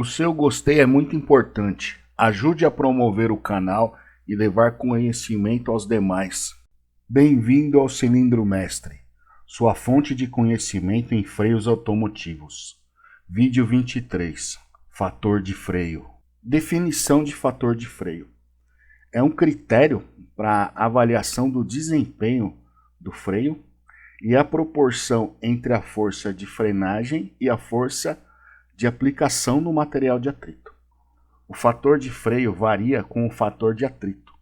O seu gostei é muito importante. Ajude a promover o canal e levar conhecimento aos demais. Bem-vindo ao Cilindro Mestre, sua fonte de conhecimento em freios automotivos. Vídeo 23. Fator de freio. Definição de fator de freio. É um critério para avaliação do desempenho do freio e a proporção entre a força de frenagem e a força de aplicação no material de atrito. O fator de freio varia com o fator de atrito.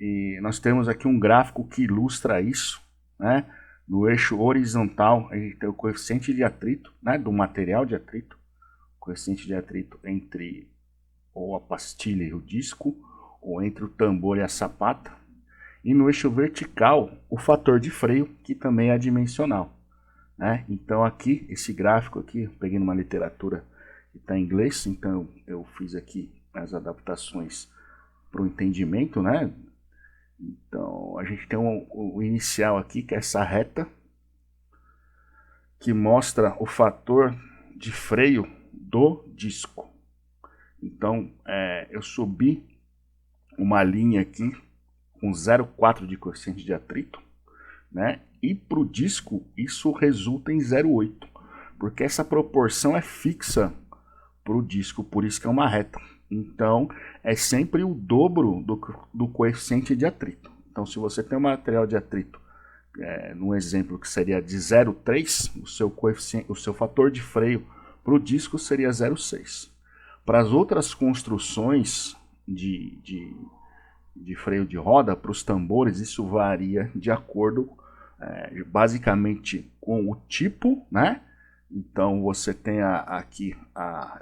E nós temos aqui um gráfico que ilustra isso, né? No eixo horizontal, a gente tem o coeficiente de atrito, né, do material de atrito, o coeficiente de atrito entre ou a pastilha e o disco, ou entre o tambor e a sapata. E no eixo vertical, o fator de freio, que também é adimensional, né? Então aqui, esse gráfico aqui, eu peguei numa literatura que está em inglês, então eu fiz aqui as adaptações para o entendimento, né? Então a gente tem o inicial aqui, que é essa reta, que mostra o fator de freio do disco. Então eu subi uma linha aqui com 0,4 de coeficiente de atrito, né? E para o disco isso resulta em 0,8, porque essa proporção é fixa para o disco, por isso que é uma reta. Então é sempre o dobro do coeficiente de atrito. Então se você tem um material de atrito, no exemplo que seria de 0,3, o seu fator de freio para o disco seria 0,6. Para as outras construções de freio de roda, para os tambores, isso varia de acordo basicamente com o tipo, né? Então você tem aqui a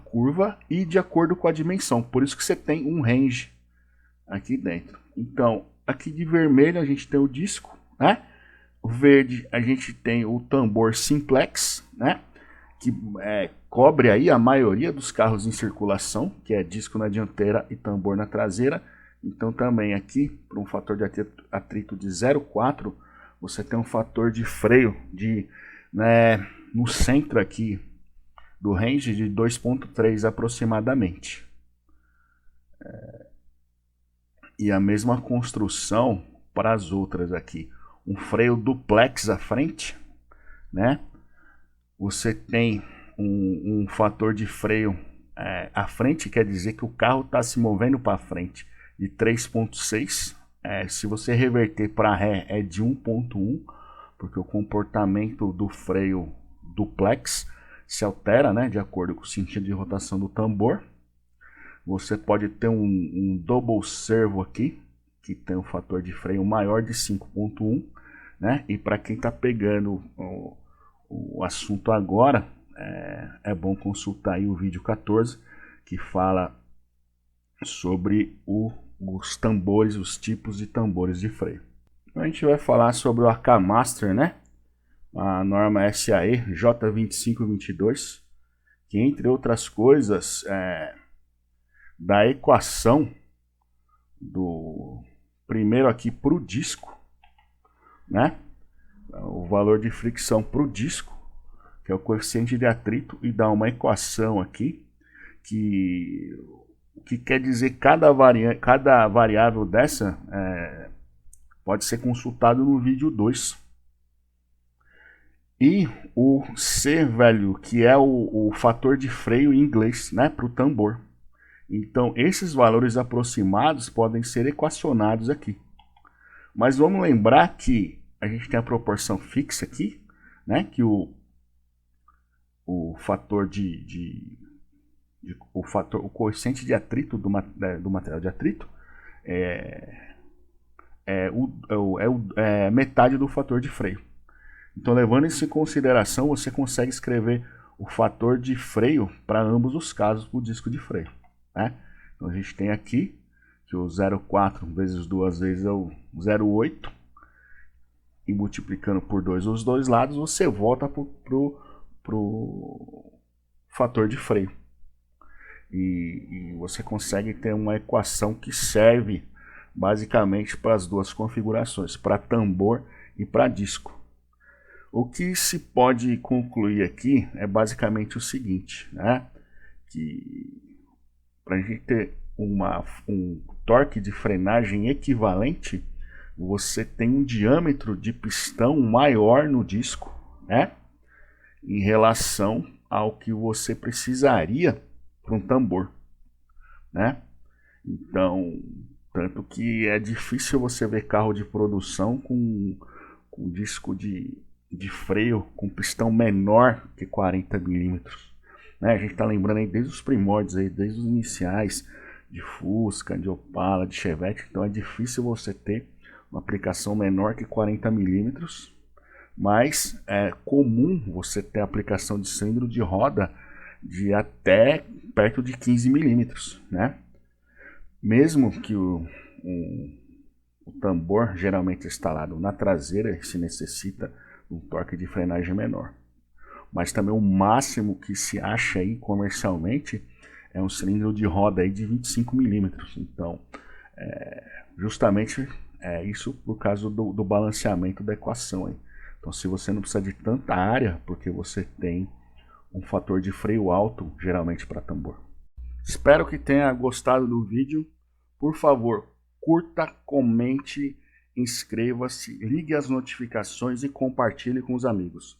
curva e de acordo com a dimensão, por isso que você tem um range aqui dentro. Então aqui de vermelho a gente tem o disco, né? O verde a gente tem o tambor simplex, né? Que cobre aí a maioria dos carros em circulação, que é disco na dianteira e tambor na traseira. Então também aqui, para um fator de atrito de 0,4, você tem um fator de freio no centro aqui do range de 2,3 aproximadamente. E a mesma construção para as outras aqui. Um freio duplex à frente, né? Você tem um fator de freio à frente, quer dizer que o carro está se movendo para frente, de 3,6. Se você reverter para ré é de 1,1, porque o comportamento do freio duplex se altera, né, de acordo com o sentido de rotação do tambor. Você pode ter um double servo aqui, que tem um fator de freio maior de 5,1, né? E para quem está pegando o assunto agora, é bom consultar aí o vídeo 14, que fala sobre os tambores, os tipos de tambores de freio. Então a gente vai falar sobre o AK Master, né? A norma SAE J2522, que entre outras coisas da equação do primeiro aqui para o disco, né? O valor de fricção para o disco, que é o coeficiente de atrito, e dá uma equação aqui que quer dizer cada variável dessa pode ser consultado no vídeo 2. E o C value, que é o fator de freio em inglês, né, para o tambor. Então esses valores aproximados podem ser equacionados aqui. Mas vamos lembrar que a gente tem a proporção fixa aqui, né? Que o fator o coeficiente de atrito do material de atrito é metade do fator de freio. Então, levando isso em consideração, você consegue escrever o fator de freio para ambos os casos para o disco de freio, né? Então a gente tem aqui que o 0,4 vezes 2 vezes é o 0,8. E multiplicando por 2 os dois lados, você volta pro fator de freio. E você consegue ter uma equação que serve basicamente para as duas configurações, para tambor e para disco. O que se pode concluir aqui é basicamente o seguinte, né? Que para a gente ter um torque de frenagem equivalente, você tem um diâmetro de pistão maior no disco, né? Em relação ao que você precisaria para um tambor, né? Então, tanto que é difícil você ver carro de produção com disco de freio com pistão menor que 40 milímetros. Né? A gente está lembrando aí desde os primórdios, aí, desde os iniciais de Fusca, de Opala, de Chevette. Então é difícil você ter uma aplicação menor que 40 milímetros. Mas é comum você ter aplicação de cilindro de roda de até perto de 15 milímetros, né? Mesmo que o tambor geralmente instalado na traseira se necessita um torque de frenagem menor. Mas também o máximo que se acha aí comercialmente é um cilindro de roda aí de 25 milímetros. Então, justamente é isso por causa do balanceamento da equação aí. Então, se você não precisa de tanta área, porque você tem um fator de freio alto, geralmente para tambor. Espero que tenha gostado do vídeo. Por favor, curta, comente, inscreva-se, ligue as notificações e compartilhe com os amigos.